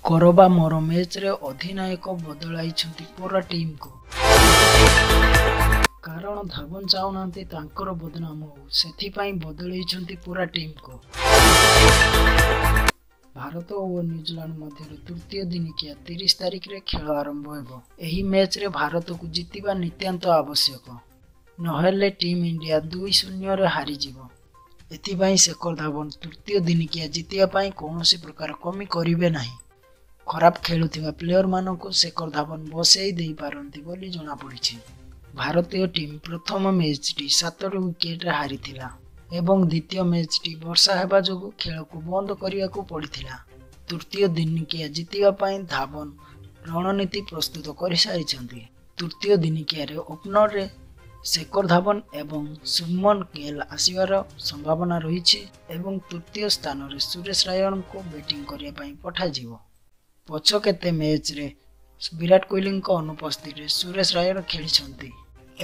କରବା ମୋର ମ୍ୟାଚ୍ରେ ଅଧିନାୟକ ବଦଳାଇଛନ୍ତି ପୁରା ଟିମ୍କୁ। କାରଣ ଧାବନ ଚାହୁଁନାହାନ୍ତି ତାଙ୍କର ବଦନାମ ହଉ, ସେଥିପାଇଁ ବଦଳାଇଛନ୍ତି ପୁରା ଟିମ୍କୁ। ଭାରତ ଓ ନ୍ୟୁଜିଲାଣ୍ଡ ମଧ୍ୟରେ ତୃତୀୟ ଦିନିକିଆ 30 ତାରିଖରେ ଖେଳ ଆରମ୍ଭ ହେବ। ଏହି ମ୍ୟାଚ୍ରେ ଭାରତକୁ ଜିତିବା ନିତାନ୍ତ ଆବଶ୍ୟକ। ନହେଲେ ଟିମ୍ ଇଣ୍ଡିଆ 2-0ରେ ହାରିଯିବ। ଏଥିପାଇଁ ଶେଖର ଧାବନ ତୃତୀୟ ଦିନିକିଆ ଜିତିବା ପାଇଁ କୌଣସି ପ୍ରକାର କମି କରିବେ ନାହିଁ। ଖରାପ ଖେଳୁଥିବା ପ୍ଲେୟରମାନଙ୍କୁ ଶେଖର ଧାବନ ବସେଇ ଦେଇପାରନ୍ତି ବୋଲି ଜଣାପଡ଼ିଛି। ଭାରତୀୟ ଟିମ୍ ପ୍ରଥମ ମ୍ୟାଚ୍ଟି 7 ୱିକେଟରେ ହାରିଥିଲା ଏବଂ ଦ୍ୱିତୀୟ ମ୍ୟାଚ୍ଟି ବର୍ଷା ହେବା ଯୋଗୁଁ ଖେଳକୁ ବନ୍ଦ କରିବାକୁ ପଡ଼ିଥିଲା। ତୃତୀୟ ଦିନିକିଆ ଜିତିବା ପାଇଁ ଧାବନ ରଣନୀତି ପ୍ରସ୍ତୁତ କରିସାରିଛନ୍ତି। ତୃତୀୟ ଦିନିକିଆରେ ଓପନରରେ ଶେଖର ଧାବନ ଏବଂ ଶୁଭମନ ଗିଲ୍ ଆସିବାର ସମ୍ଭାବନା ରହିଛି ଏବଂ ତୃତୀୟ ସ୍ଥାନରେ ସୁରେଶ ରାୟଣାଙ୍କୁ ବ୍ୟାଟିଂ କରିବା ପାଇଁ ପଠାଯିବ। ପଛକେତେ ମ୍ୟାଚ୍ରେ ବିରାଟ କୋହଲିଙ୍କ ଅନୁପସ୍ଥିତିରେ ସୁରେଶ ରାୟଣା ଖେଳିଛନ୍ତି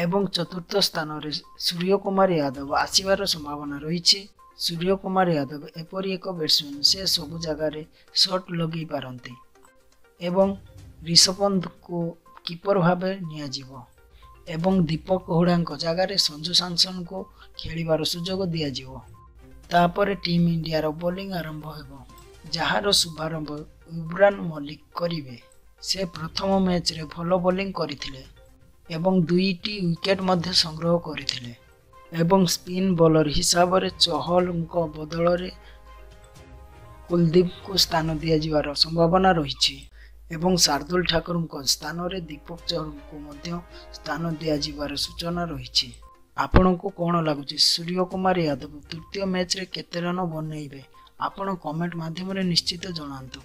ଏବଂ ଚତୁର୍ଥ ସ୍ଥାନରେ ସୂର୍ଯ୍ୟକୁମାର ୟାଦବ ଆସିବାର ସମ୍ଭାବନା ରହିଛି। ସୂର୍ଯ୍ୟକୁମାର ୟାଦବ ଏପରି ଏକ ବ୍ୟାଟ୍ସମ୍ୟାନ୍, ସେ ସବୁ ଜାଗାରେ ସଟ୍ ଲଗାଇ ପାରନ୍ତି ଏବଂ ରିଷଭ ପନ୍ତଙ୍କୁ କିପର ଭାବେ ନିଆଯିବ ଏବଂ ଦୀପକ ହୁଡାଙ୍କ ଜାଗାରେ ସଞ୍ଜୁ ସାମସନଙ୍କୁ ଖେଳିବାର ସୁଯୋଗ ଦିଆଯିବ। ତାପରେ ଟିମ୍ ଇଣ୍ଡିଆର ବୋଲିଂ ଆରମ୍ଭ ହେବ, ଯାହାର ଶୁଭାରମ୍ଭ ଇମ୍ରାନ ମଲ୍ଲିକ କରିବେ। ସେ ପ୍ରଥମ ମ୍ୟାଚ୍ରେ ଭଲ ବୋଲିଂ କରିଥିଲେ ଏବଂ 2ଟି ୱିକେଟ୍ ମଧ୍ୟ ସଂଗ୍ରହ କରିଥିଲେ ଏବଂ ସ୍ପିନ୍ ବୋଲର ହିସାବରେ ଚହଲଙ୍କ ବଦଳରେ କୁଲଦୀପଙ୍କୁ ସ୍ଥାନ ଦିଆଯିବାର ସମ୍ଭାବନା ରହିଛି ଏବଂ ଶାର୍ଦୁଲ ଠାକୁରଙ୍କ ସ୍ଥାନରେ ଦୀପକ ଚହରଙ୍କୁ ମଧ୍ୟ ସ୍ଥାନ ଦିଆଯିବାର ସୂଚନା ରହିଛି। ଆପଣଙ୍କୁ କ'ଣ ଲାଗୁଛି, ସୂର୍ଯ୍ୟକୁମାର ୟାଦବ ତୃତୀୟ ମ୍ୟାଚ୍ରେ କେତେ ରନ୍ ବନେଇବେ? ଆପଣ କମେଣ୍ଟ ମାଧ୍ୟମରେ ନିଶ୍ଚିତ ଜଣାନ୍ତୁ।